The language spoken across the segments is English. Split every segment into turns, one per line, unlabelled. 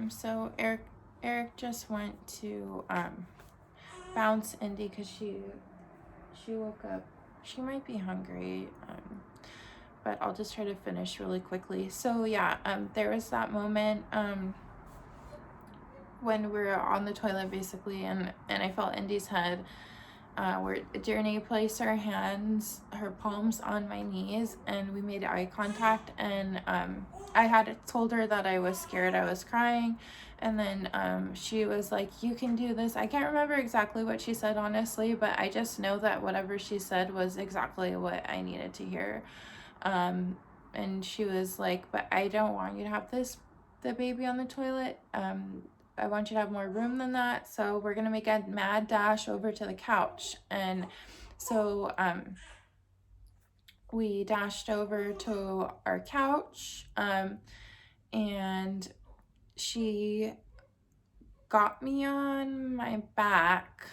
So Eric just went to bounce Indy because she woke up. She might be hungry, but I'll just try to finish really quickly. So yeah, there was that moment when we were on the toilet basically, and I felt Indy's head. Where Darynée placed her hands, her palms on my knees, and we made eye contact. And I had told her that I was scared, I was crying, and then she was like, "You can do this." I can't remember exactly what she said, honestly, but I just know that whatever she said was exactly what I needed to hear. And she was like, "But I don't want you to have the baby on the toilet. I want you to have more room than that. So we're going to make a mad dash over to the couch." And so we dashed over to our couch, and she got me on my back.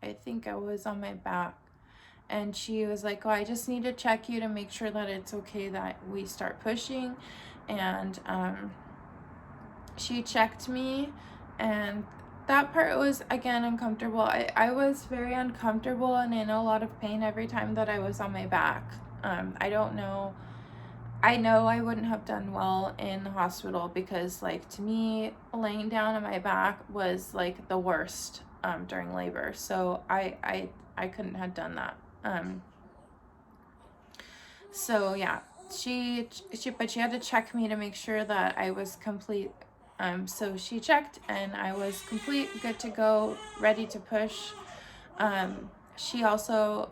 I think I was on my back. And she was like, "Oh, I just need to check you to make sure that it's okay that we start pushing." And she checked me, and that part was again uncomfortable. I was very uncomfortable and in a lot of pain every time that I was on my back. I don't know. I know I wouldn't have done well in the hospital because, like, to me, laying down on my back was like the worst during labor. So I couldn't have done that. So yeah, but she had to check me to make sure that I was complete. So she checked and I was complete, good to go, ready to push. She also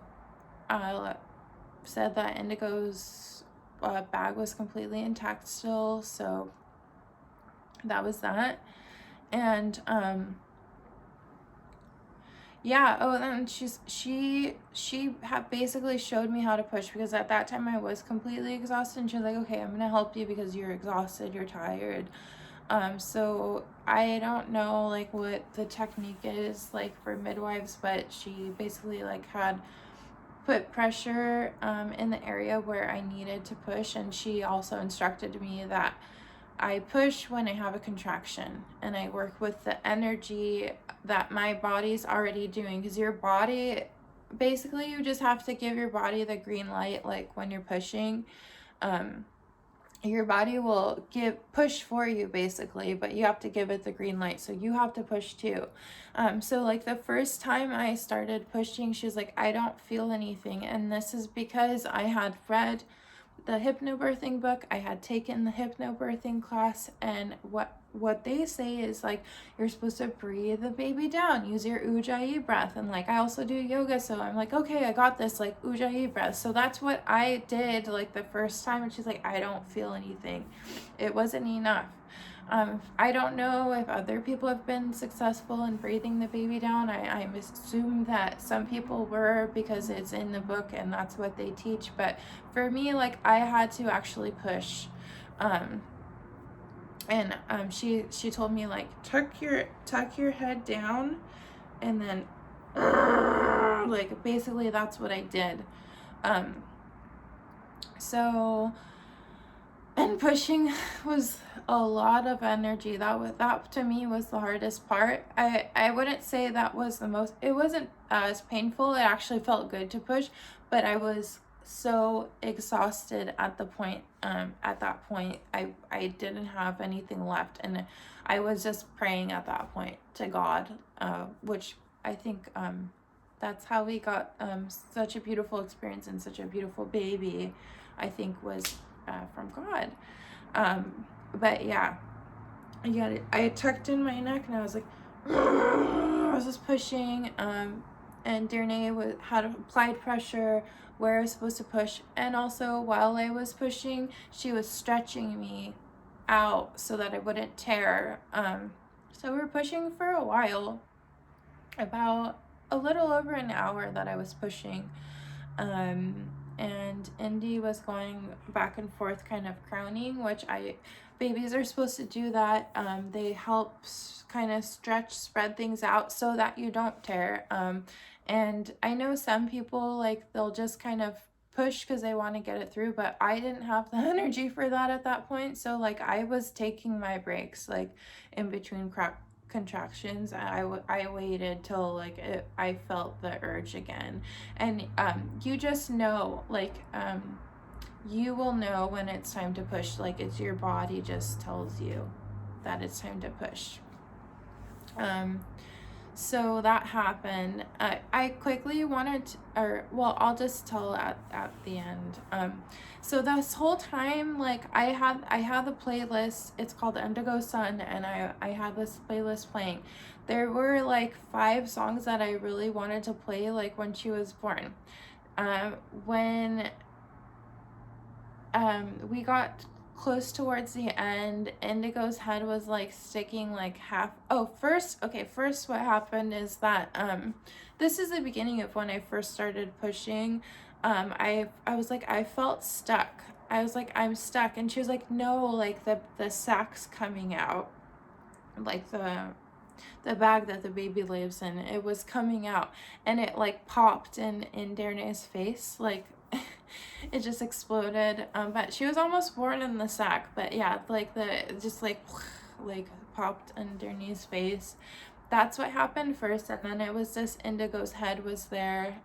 said that Indigo's bag was completely intact still, so that was that. And yeah, oh, and she had basically showed me how to push, because at that time I was completely exhausted, and she was like, "Okay, I'm gonna help you because you're exhausted, you're tired." So I don't know like what the technique is like for midwives, but she basically like had put pressure in the area where I needed to push, and she also instructed me that I push when I have a contraction, and I work with the energy that my body's already doing, because your body, basically you just have to give your body the green light. Like when you're pushing, your body will push for you basically, but you have to give it the green light, so you have to push too. So like the first time I started pushing, she was like, "I don't feel anything," and this is because I had read the hypnobirthing book, I had taken the hypnobirthing class, and what they say is like you're supposed to breathe the baby down, use your ujjayi breath. And like I also do yoga, so I'm like, okay, I got this, like ujjayi breath. So that's what I did like the first time, and she's like, "I don't feel anything." It wasn't enough. I don't know if other people have been successful in breathing the baby down. I assume that some people were because it's in the book and that's what they teach. But for me, like I had to actually push. And she told me like tuck your head down, and then like basically that's what I did. So, and pushing was a lot of energy. That to me was the hardest part. I wouldn't say that was the most, it wasn't as painful. It actually felt good to push, but I was so exhausted at the point, at that point. I didn't have anything left, and I was just praying at that point to God, which I think that's how we got such a beautiful experience and such a beautiful baby, I think, was from God. But yeah, I tucked in my neck and I was like, I was just pushing, and Darynée had applied pressure where I was supposed to push, and also while I was pushing, she was stretching me out so that I wouldn't tear. So we were pushing for a while, about a little over an hour that I was pushing. And Indy was going back and forth kind of crowning, which babies are supposed to do that. They help kind of spread things out so that you don't tear. And I know some people, like, they'll just kind of push because they want to get it through, but I didn't have the energy for that at that point. So like I was taking my breaks like in between contractions. I waited till like I felt the urge again. And you just know, like you will know when it's time to push. Like it's your body just tells you that it's time to push. So that happened. I quickly wanted to, I'll just tell at the end. So this whole time, like I had the playlist. It's called Indigo Sun, and I had this playlist playing. There were like 5 songs that I really wanted to play, like when she was born. When we got close towards the end, Indigo's head was like sticking like half. First what happened is that this is the beginning of when I first started pushing. I was like, I felt stuck. I was like, I'm stuck. And she was like, no, like the sack's coming out, like the bag that the baby lives in, it was coming out, and it like popped in Darynée's face, like it just exploded. But she was almost born in the sack, but yeah, like just like popped in Darynée's face. That's what happened first, and then it was just Indigo's head was there,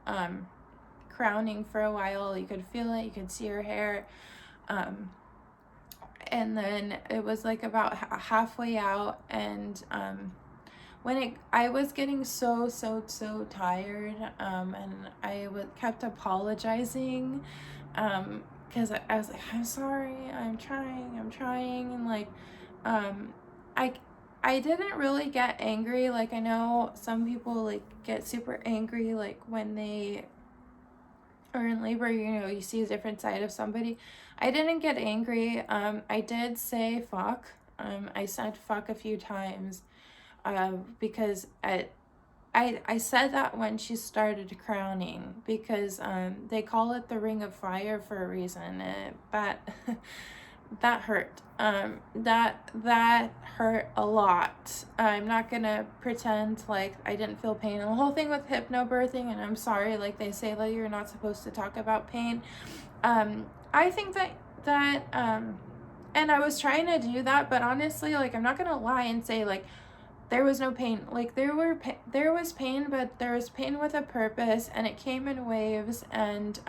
crowning for a while. You could feel it, you could see her hair, and then it was like about halfway out, and I was getting so tired, and I kept apologizing, because I was like, I'm sorry, I'm trying, and like, I didn't really get angry. Like I know some people like get super angry, like when they are in labor, you know, you see a different side of somebody. I didn't get angry. I did say fuck. I said fuck a few times. Because I said that when she started crowning, because they call it the Ring of Fire for a reason. That hurt. That hurt a lot. I'm not gonna pretend like I didn't feel pain. And the whole thing with hypnobirthing, and I'm sorry, like they say that you're not supposed to talk about pain. I think that and I was trying to do that, but honestly, like I'm not gonna lie and say like there was no pain. Like there was pain, but there was pain with a purpose, and it came in waves, and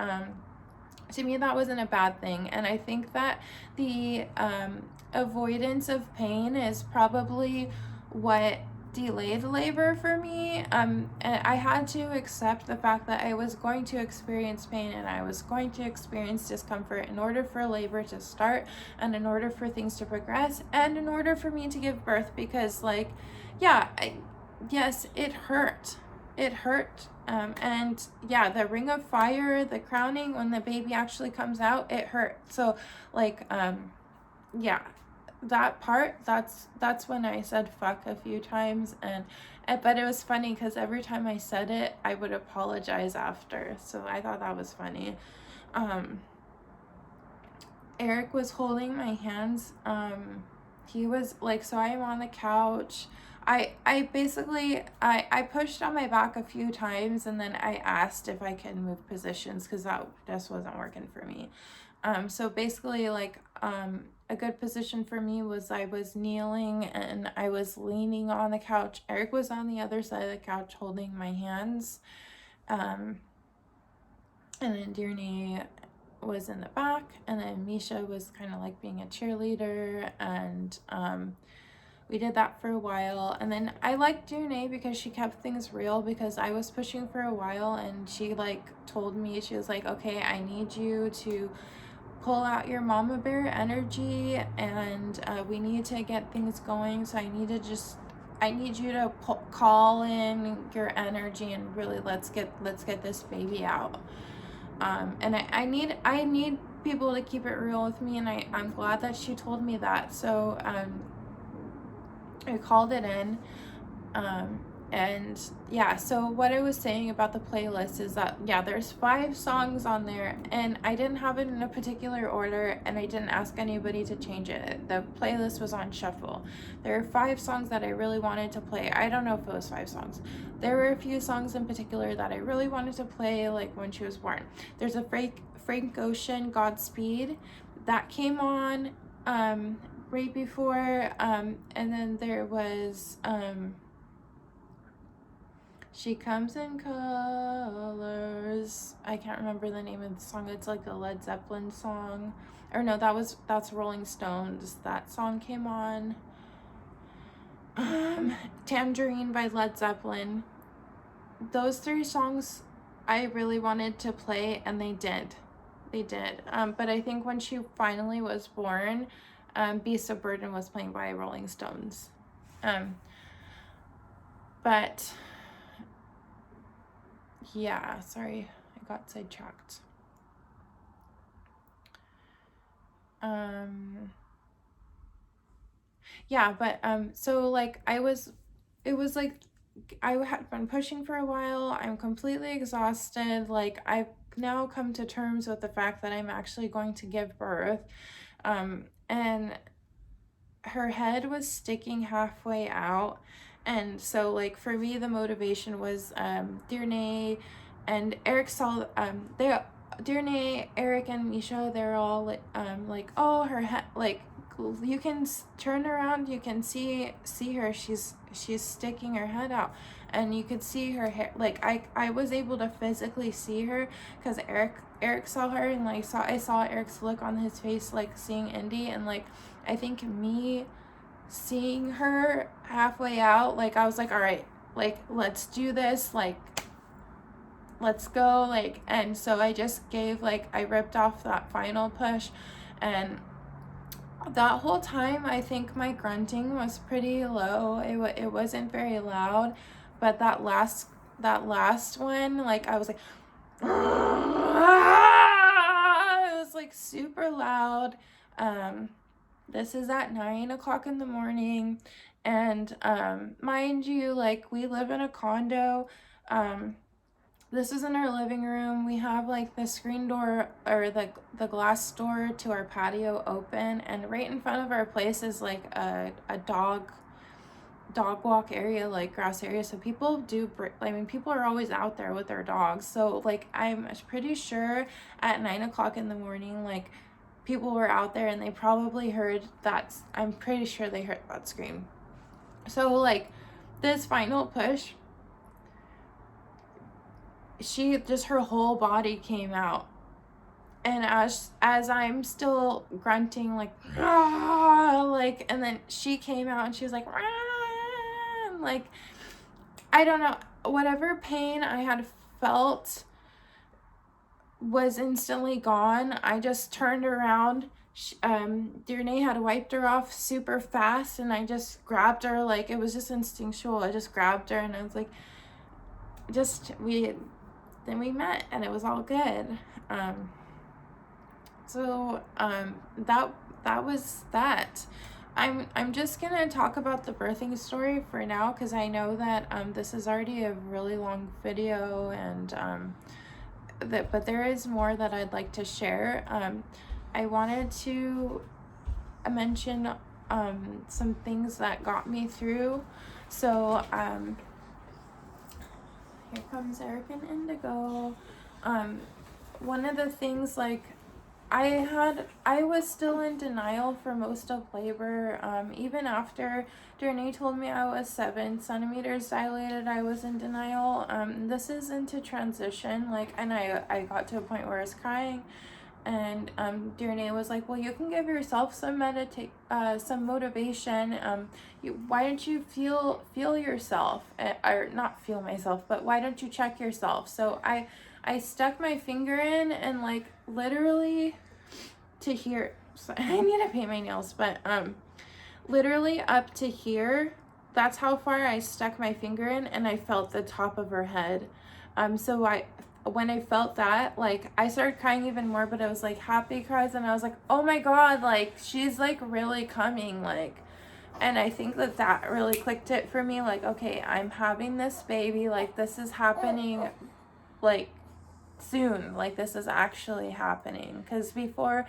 to me that wasn't a bad thing. And I think that the avoidance of pain is probably what delayed labor for me. And I had to accept the fact that I was going to experience pain, and I was going to experience discomfort in order for labor to start, and in order for things to progress, and in order for me to give birth. Because like, yeah, yes, it hurt. And yeah, the Ring of Fire, the crowning, when the baby actually comes out, it hurt. So like, yeah, that part, that's when I said fuck a few times. And but it was funny because every time I said it, I would apologize after. So I thought that was funny. Eric was holding my hands. He was like, so I am on the couch. I basically pushed on my back a few times, and then I asked if I could move positions because that just wasn't working for me. So basically, like, a good position for me was I was kneeling and I was leaning on the couch. Eric was on the other side of the couch holding my hands. And then Darynée was in the back, and then Meisha was kind of like being a cheerleader, and we did that for a while. And then I liked Darynée because she kept things real, because I was pushing for a while, and she like told me, she was like, okay, I need you to pull out your mama bear energy, and we need to get things going. So I need you to call in your energy, and really let's get this baby out. And I need people to keep it real with me, and I'm glad that she told me that. So I called it in. And yeah, so what I was saying about the playlist is that, yeah, there's 5 songs on there, and I didn't have it in a particular order, and I didn't ask anybody to change it. The playlist was on shuffle. There are 5 songs that I really wanted to play. I don't know if it was 5 songs. There were a few songs in particular that I really wanted to play, like when she was born. There's a Frank Ocean, Godspeed. That came on right before, and then there was She Comes in Colors. I can't remember the name of the song. It's like a Led Zeppelin song. Or no, that's Rolling Stones. That song came on. Tangerine by Led Zeppelin. Those 3 songs I really wanted to play, and they did. But I think when she finally was born, Beast of Burden was playing by Rolling Stones. But yeah, sorry, I got sidetracked. Yeah, but so like it was like I had been pushing for a while. I'm completely exhausted. Like, I've now come to terms with the fact that I'm actually going to give birth. And her head was sticking halfway out. And so, like, for me, the motivation was Darynée and Eric saw, Darynée, Eric, and Meisha, they're all like, oh, her head, like, you can turn around, you can see her, she's sticking her head out, and you could see her hair. Like, I was able to physically see her because Eric saw her, and like I saw Eric's look on his face, like seeing Indy, and like I think me seeing her halfway out, like I was like, all right, like, let's do this, like, let's go, like. And so I just gave, like, I ripped off that final push, and that whole time I think my grunting was pretty low. It wasn't very loud, but that last one, like, I was like, it was like super loud. This is at 9 o'clock in the morning, and mind you, like, we live in a condo. This is in our living room. We have like the screen door, or the glass door to our patio open, and right in front of our place is like a dog walk area, like grass area. So people people are always out there with their dogs. So like, I'm pretty sure at 9 o'clock in the morning, like, people were out there, and they probably heard that. I'm pretty sure they heard that scream. So like, this final push, her whole body came out, and as I'm still grunting, like, like, and then she came out, and she was like, like, I don't know, whatever pain I had felt was instantly gone. I just turned around. Darynée had wiped her off super fast, and I just grabbed her, like, it was just instinctual. I just grabbed her, and I was like, then we met, and it was all good. So that was that. I'm just gonna talk about the birthing story for now, because I know that this is already a really long video, and but there is more that I'd like to share. I wanted to mention some things that got me through. So here comes Eric and Indigo. One of the things, like, I was still in denial for most of labor. Even after Darynée told me I was 7 centimeters dilated, I was in denial. This is into transition, like, and I got to a point where I was crying, and Darynée was like, well, you can give yourself some motivation. Why don't you feel yourself, or not feel myself, but why don't you check yourself? So I stuck my finger in, and like, literally to here, so I need to paint my nails, but literally up to here, that's how far I stuck my finger in, and I felt the top of her head. So when I felt that, like, I started crying even more, but it was like happy cries, and I was like, oh my God, like, she's like really coming, like. And I think that really clicked it for me, like, okay, I'm having this baby, like, this is happening, like, soon, like, this is actually happening. Because before,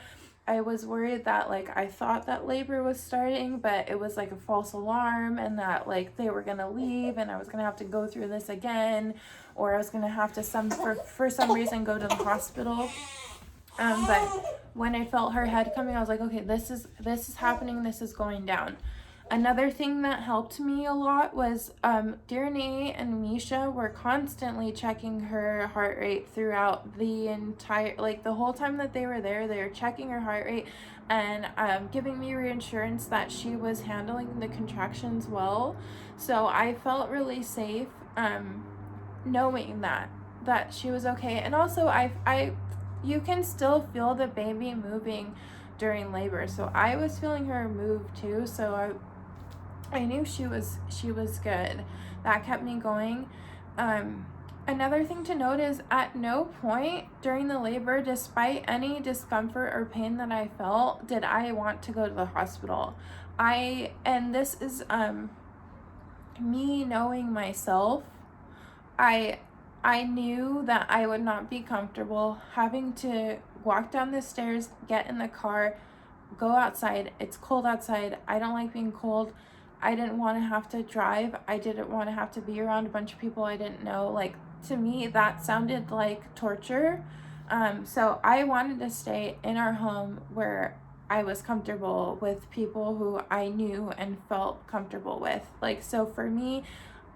I was worried that, like, I thought that labor was starting, but it was like a false alarm, and that, like, they were gonna leave, and I was gonna have to go through this again, or I was gonna have to for some reason go to the hospital. But when I felt her head coming, I was like, okay, this is happening, this is going down. Another thing that helped me a lot was Darynée and Meisha were constantly checking her heart rate throughout the entire, like the whole time that they were there. They were checking her heart rate and giving me reassurance that she was handling the contractions well. So I felt really safe knowing that she was okay. And also you can still feel the baby moving during labor. So I was feeling her move too. So I knew she was good. That kept me going. Another thing to note is at no point during the labor, despite any discomfort or pain that I felt, did I want to go to the hospital. And this is me knowing myself. I knew that I would not be comfortable having to walk down the stairs, get in the car, go outside. It's cold outside. I don't like being cold. I didn't want to have to drive. I didn't want to have to be around a bunch of people I didn't know. Like, to me, that sounded like torture. So I wanted to stay in our home where I was comfortable with people who I knew and felt comfortable with. Like, so for me,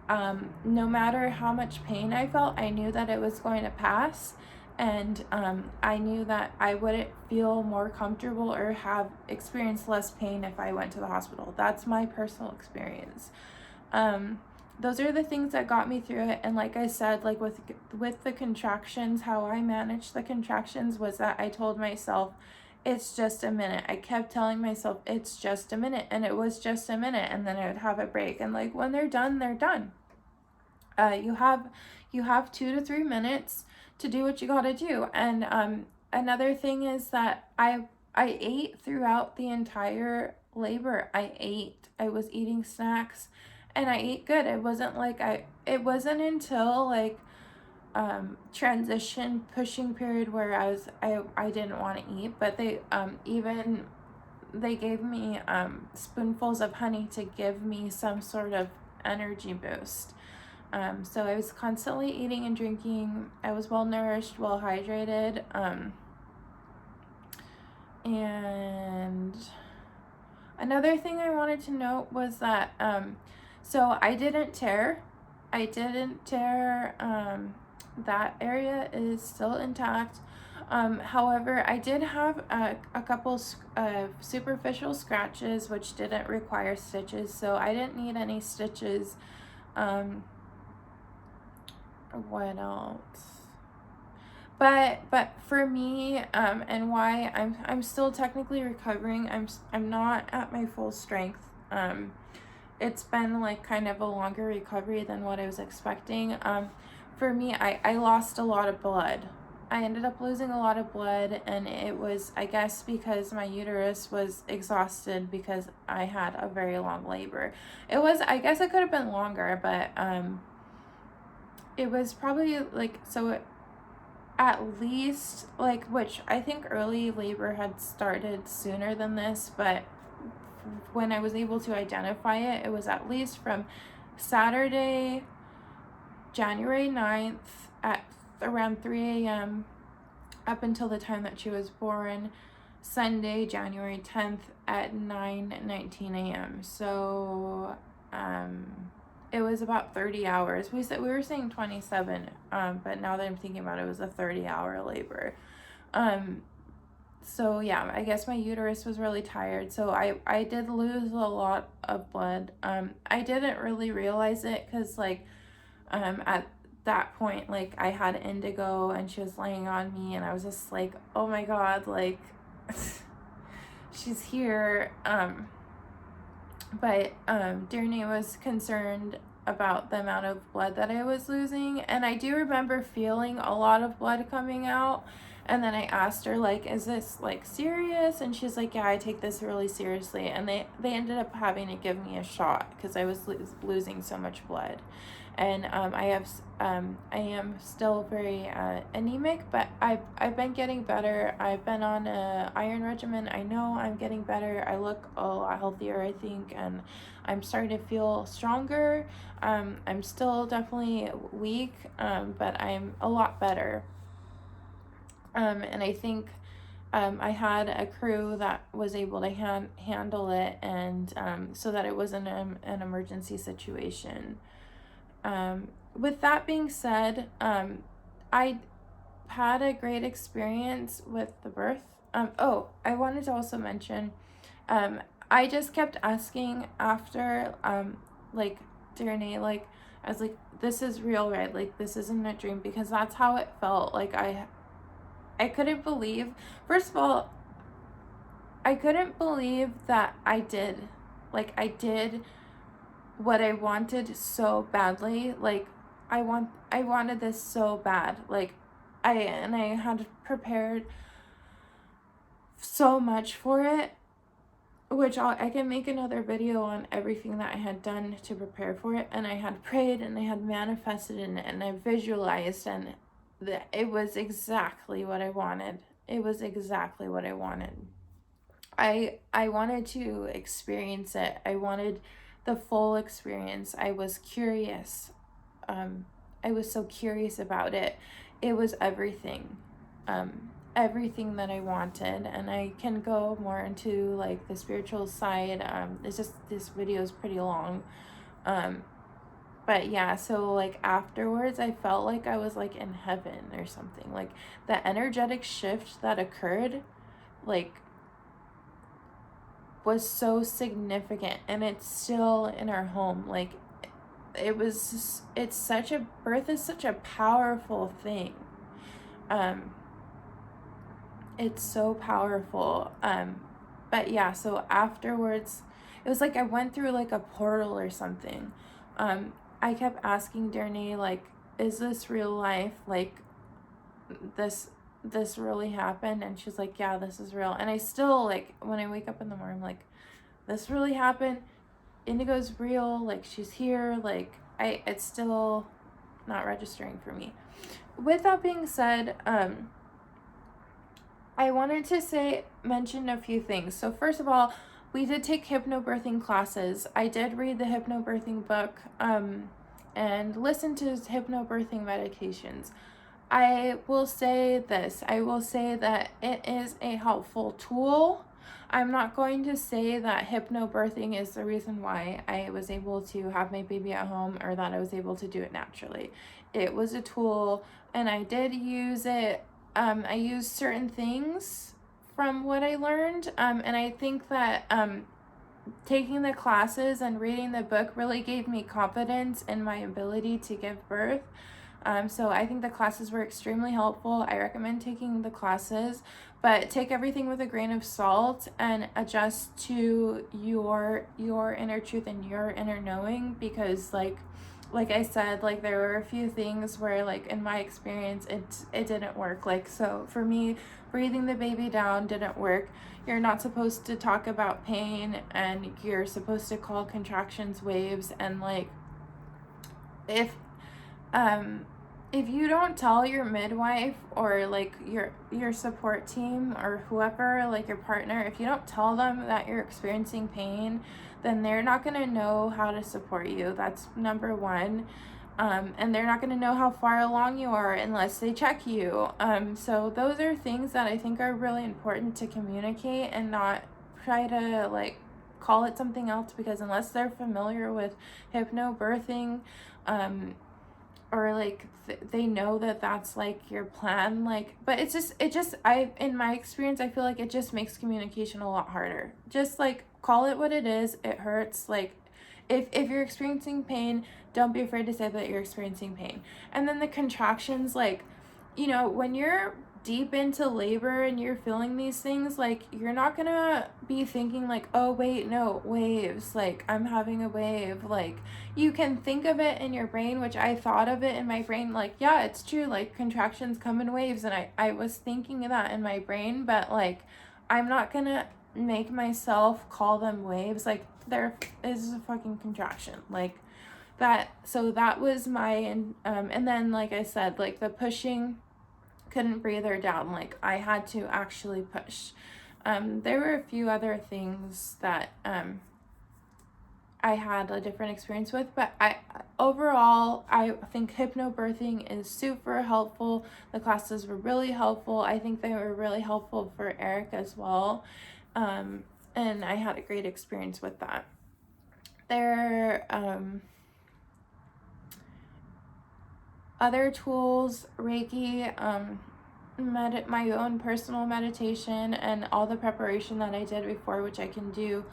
no matter how much pain I felt, I knew that it was going to pass. And I knew that I wouldn't feel more comfortable or have experienced less pain if I went to the hospital. That's my personal experience. Those are the things that got me through it. And like I said, like with the contractions, how I managed the contractions was that I told myself, it's just a minute. I kept telling myself, it's just a minute. And it was just a minute. And then I would have a break. And like when they're done, they're done. You have 2 to 3 minutes to do what you got to do. And another thing is that I ate throughout the entire labor. I was eating snacks and I ate good. It wasn't until like transition pushing period where I didn't want to eat, but they gave me spoonfuls of honey to give me some sort of energy boost. So I was constantly eating and drinking. I was well nourished, well hydrated. And another thing I wanted to note was that, so I didn't tear. That area is still intact. However, I did have a couple superficial scratches, which didn't require stitches. So I didn't need any stitches. What else? But for me, and why I'm still technically recovering. I'm not at my full strength. It's been like kind of a longer recovery than what I was expecting. For me, I lost a lot of blood. I ended up losing a lot of blood, and it was, I guess, because my uterus was exhausted because I had a very long labor. I guess it could have been longer, but it was probably like, so at least like, which I think early labor had started sooner than this, but when I was able to identify it, it was at least from Saturday, January 9th at around 3 a.m. up until the time that she was born, Sunday, January 10th at 9:19 a.m. So it was about 30 hours. We were saying 27, but now that I'm thinking about it, it was a 30-hour labor. So yeah, I guess my uterus was really tired. So I did lose a lot of blood. I didn't really realize it because like at that point, like I had Indigo and she was laying on me and I was just like, oh my God, like she's here. But Darynée was concerned about the amount of blood that I was losing, and I do remember feeling a lot of blood coming out. And then I asked her, like, is this like serious? And she's like, yeah, I take this really seriously. And they ended up having to give me a shot because I was losing so much blood. And I am still very anemic, but I've been getting better. I've been on a iron regimen. I know I'm getting better. I look a lot healthier, I think, and I'm starting to feel stronger. I'm still definitely weak, but I'm a lot better. And I think I had a crew that was able to handle it, and so that it wasn't an emergency situation. With that being said, I had a great experience with the birth. Oh, I wanted to also mention, I just kept asking after, like, Darynée, like, I was like, this is real, right? Like, this isn't a dream, because that's how it felt. Like, I couldn't believe, first of all, I couldn't believe that I did what I wanted so badly. Like, I wanted this so bad. Like, I had prepared so much for it, which I can make another video on everything that I had done to prepare for it. And I had prayed, and I had manifested, and I visualized, and it was exactly what I wanted. It was exactly what I wanted. I wanted to experience it. I wanted the full experience. I was curious. I was so curious about it. It was everything. Everything that I wanted. And I can go more into like the spiritual side. It's just, this video is pretty long. But yeah, so like afterwards, I felt like I was like in heaven or something. Like the energetic shift that occurred, like, was so significant, and it's still in our home. Like, it's such a, birth is such a powerful thing. It's so powerful. But yeah, so afterwards, it was like I went through like a portal or something. I kept asking Darynée, like, is this real life? Like, this really happened? And she's like, yeah, this is real. And I still, like, when I wake up in the morning, I'm like, this really happened. Indigo's real. Like, she's here. Like, it's still not registering for me. With that being said, I wanted to mention a few things. So first of all, we did take hypnobirthing classes. I did read the hypnobirthing book, and listen to hypnobirthing meditations. I will say this. I will say that it is a helpful tool. I'm not going to say that hypnobirthing is the reason why I was able to have my baby at home, or that I was able to do it naturally. It was a tool, and I did use it. I used certain things from what I learned, and I think that taking the classes and reading the book really gave me confidence in my ability to give birth. So I think the classes were extremely helpful. I recommend taking the classes, but take everything with a grain of salt and adjust to your inner truth and your inner knowing, because like I said, like, there were a few things where, like, in my experience, it didn't work. Like, so for me, breathing the baby down didn't work. You're not supposed to talk about pain, and you're supposed to call contractions waves. And like, if you don't tell your midwife, or like your support team, or whoever, like your partner, if you don't tell them that you're experiencing pain, then they're not going to know how to support you. That's number one. And they're not going to know how far along you are unless they check you. So those are things that I think are really important to communicate, and not try to like call it something else, because unless they're familiar with hypnobirthing, or like they know that that's like your plan, like, but it just in my experience, I feel like it just makes communication a lot harder. Just like, call it what it is. It hurts. Like, if you're experiencing pain, don't be afraid to say that you're experiencing pain. And then the contractions, like, you know, when you're deep into labor and you're feeling these things, like, you're not gonna be thinking like, oh wait, no, waves, like, I'm having a wave. Like, you can think of it in your brain, which I thought of it in my brain, like, yeah, it's true, like, contractions come in waves, and I was thinking that in my brain, but like, I'm not gonna make myself call them waves. Like, there is a fucking contraction, like that. So that was my and then, like I said, like, the pushing, couldn't breathe her down. Like, I had to actually push. There were a few other things that I had a different experience with, but overall I think hypnobirthing is super helpful. The classes were really helpful. I think they were really helpful for Eric as well, and I had a great experience with that. There other tools, Reiki, my own personal meditation, and all the preparation that I did before, which I can do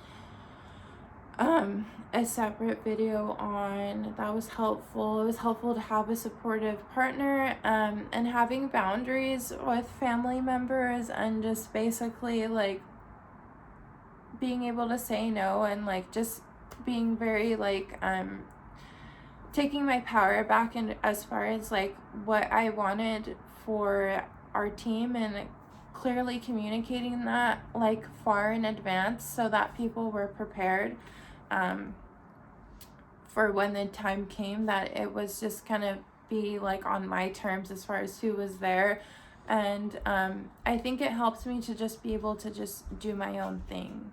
a separate video on. That was helpful. It was helpful to have a supportive partner, and having boundaries with family members, and just basically like being able to say no, and like just being very like taking my power back, and as far as like what I wanted for our team, and clearly communicating that like far in advance so that people were prepared for when the time came, that it was just gonna be like on my terms as far as who was there. And I think it helps me to just be able to just do my own thing.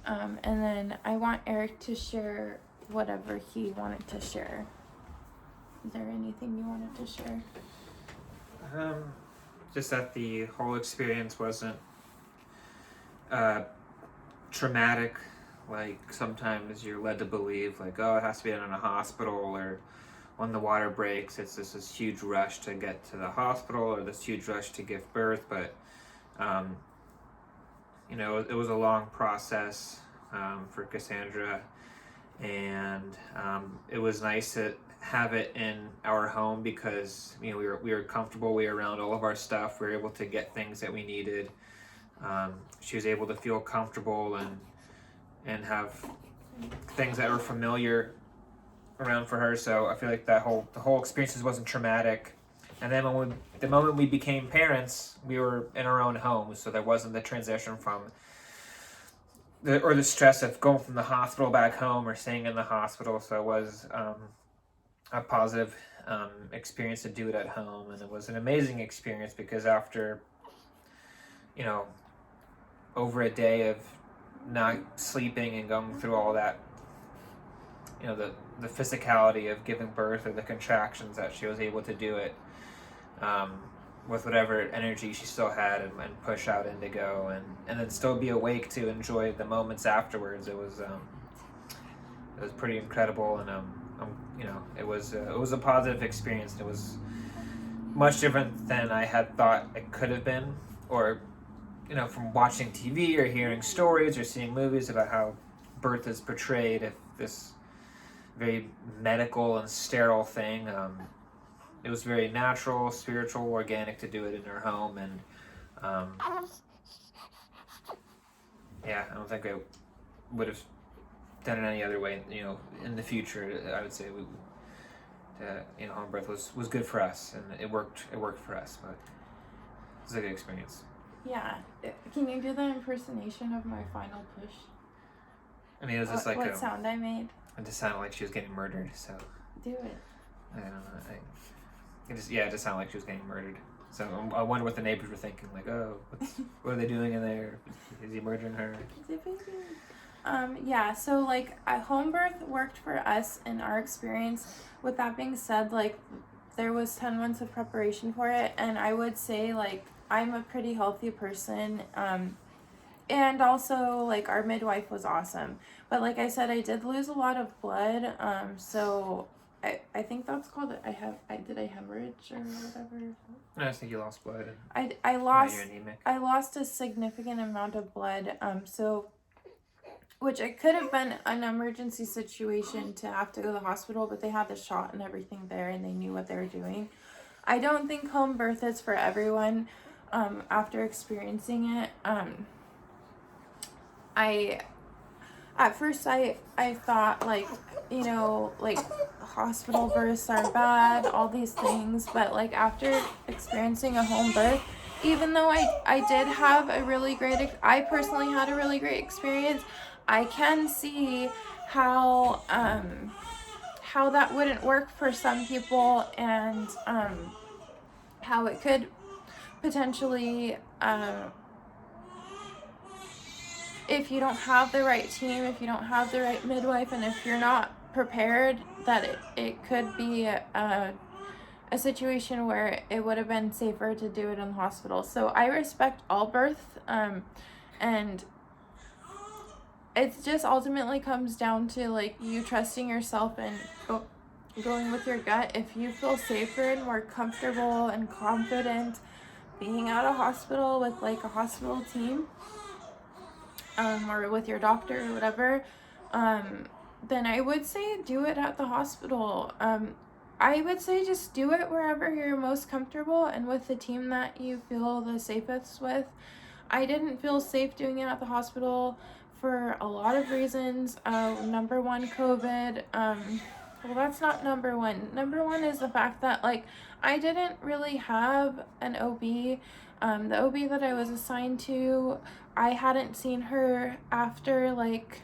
And then I want Eric to share whatever he wanted to share. Is there anything you wanted to share?
Just that the whole experience wasn't traumatic, like sometimes you're led to believe, like, oh, it has to be done in a hospital, or when the water breaks, it's this huge rush to get to the hospital, or this huge rush to give birth. But you know, it was a long process for Cassandra, and it was nice to have it in our home because, you know, we were comfortable. We were around all of our stuff. We were able to get things that we needed. She was able to feel comfortable and have things that were familiar around for her. So I feel like the whole experience wasn't traumatic. And then the moment we became parents, we were in our own homes, so there wasn't the transition from the stress of going from the hospital back home or staying in the hospital. So it was a positive experience to do it at home, and it was an amazing experience because after, you know, over a day of not sleeping and going through all that, you know, the physicality of giving birth, or the contractions, that she was able to do it with whatever energy she still had, and push out Indigo, and then still be awake to enjoy the moments afterwards. It was pretty incredible, and you know, it was a positive experience. It was much different than I had thought it could have been, or, you know, from watching TV or hearing stories or seeing movies about how birth is portrayed, if this very medical and sterile thing. It was very natural, spiritual, organic to do it in our home, and yeah, I don't think I would have done it any other way. You know, in the future, I would say you know, home birth was good for us, and it worked for us. But it was a good experience.
Yeah. Can you do the impersonation of my final push?
I mean, it was just like
what sound I made?
It just sounded like she was getting murdered. So
do it.
I don't know. It just sounded like she was getting murdered. So I wonder what the neighbors were thinking. Like, oh, what are they doing in there? Is he murdering her?
Yeah. So like, a home birth worked for us in our experience. With that being said, like, there was 10 months of preparation for it, and I would say like I'm a pretty healthy person. And also, like, our midwife was awesome. But like I said, I did lose a lot of blood. So I think that's called, did I hemorrhage or whatever?
I just think you lost blood.
I lost a significant amount of blood. So, which it could have been an emergency situation to have to go to the hospital, but they had the shot and everything there, and they knew what they were doing. I don't think home birth is for everyone. After experiencing it, at first I thought, like, you know, like, hospital births are bad, all these things, but like after experiencing a home birth, even though I did have I personally had a really great experience, I can see how that wouldn't work for some people, and how it could potentially if you don't have the right team, if you don't have the right midwife, and if you're not prepared, that it could be a situation where it would have been safer to do it in the hospital. So I respect all births, and it just ultimately comes down to like you trusting yourself and going with your gut. If you feel safer and more comfortable and confident being at a hospital with like a hospital team, or with your doctor or whatever, then I would say do it at the hospital. I would say just do it wherever you're most comfortable and with the team that you feel the safest with. I didn't feel safe doing it at the hospital for a lot of reasons. Number one, COVID. Well, that's not number one. Number one is the fact that like I didn't really have an OB. The OB that I was assigned to, I hadn't seen her after like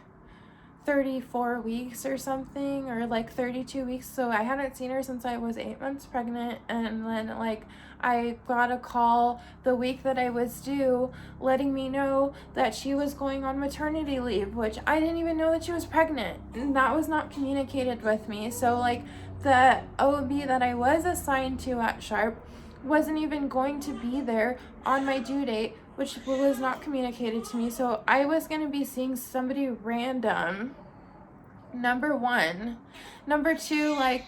34 weeks or something, or like 32 weeks. So I hadn't seen her since I was 8 months pregnant. And then like I got a call the week that I was due letting me know that she was going on maternity leave, which I didn't even know that she was pregnant, and that was not communicated with me. So like the OB that I was assigned to at Sharp wasn't even going to be there on my due date, which was not communicated to me. So I was going to be seeing somebody random, number one. Number two, like,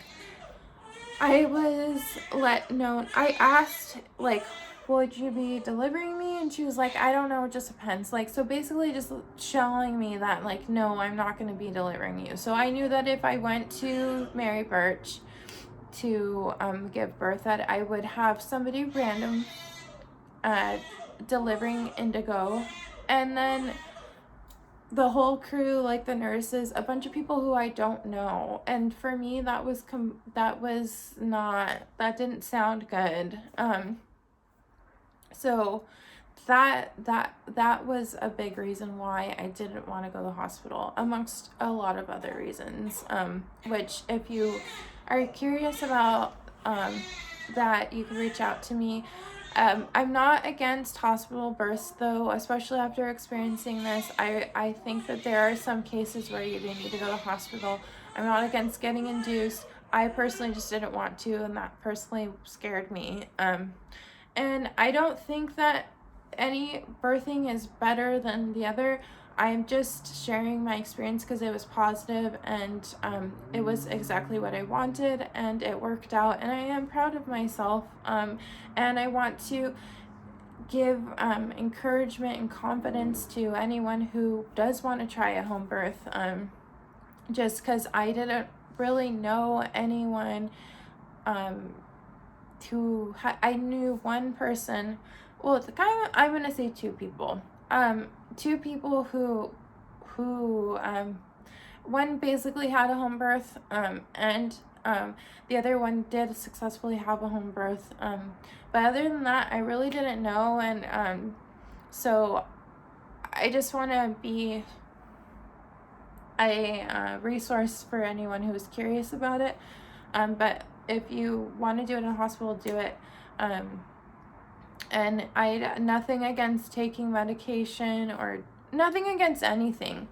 I was let know, I asked, like, would you be delivering me? And she was like, I don't know, it just depends. Like, so basically just showing me that, like, no, I'm not going to be delivering you. So I knew that if I went to Mary Birch to give birth, that I would have somebody random delivering Indigo, and then the whole crew, like the nurses, a bunch of people who I don't know. And for me, that didn't sound good. So that was a big reason why I didn't want to go to the hospital, amongst a lot of other reasons, which if you are curious about that, you can reach out to me. I'm not against hospital births though, especially after experiencing this. I think that there are some cases where you do need to go to the hospital. I'm not against getting induced. I personally just didn't want to, and that personally scared me. And I don't think that any birthing is better than the other. I'm just sharing my experience because it was positive, and it was exactly what I wanted, and it worked out, and I am proud of myself. And I want to give encouragement and confidence to anyone who does want to try a home birth, just because I didn't really know anyone I knew one person, well, I'm going to say two people. Two people who one basically had a home birth, and the other one did successfully have a home birth. But other than that, I really didn't know, and so I just want to be a resource for anyone who is curious about it. But if you want to do it in a hospital, do it. And nothing against taking medication or nothing against anything.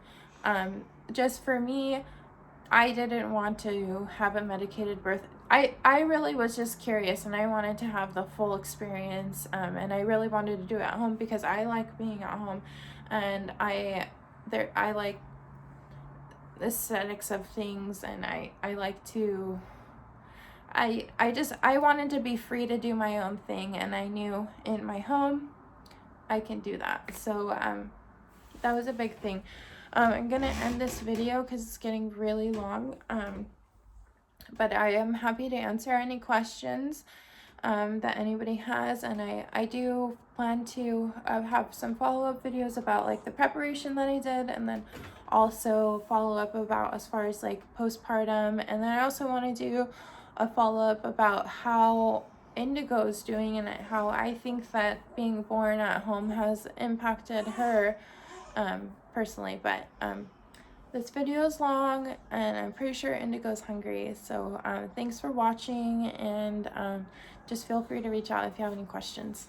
Just for me, I didn't want to have a medicated birth. I really was just curious, and I wanted to have the full experience, and I really wanted to do it at home because I like being at home, and I like the aesthetics of things, and I like to, I wanted to be free to do my own thing, and I knew in my home I can do that. So that was a big thing. I'm gonna end this video because it's getting really long, but I am happy to answer any questions that anybody has, and I do plan to have some follow-up videos about like the preparation that I did, and then also follow up about as far as like postpartum, and then I also want to do a follow-up about how Indigo's doing and how I think that being born at home has impacted her personally. But this video is long, and I'm pretty sure Indigo's hungry, so thanks for watching, and just feel free to reach out if you have any questions.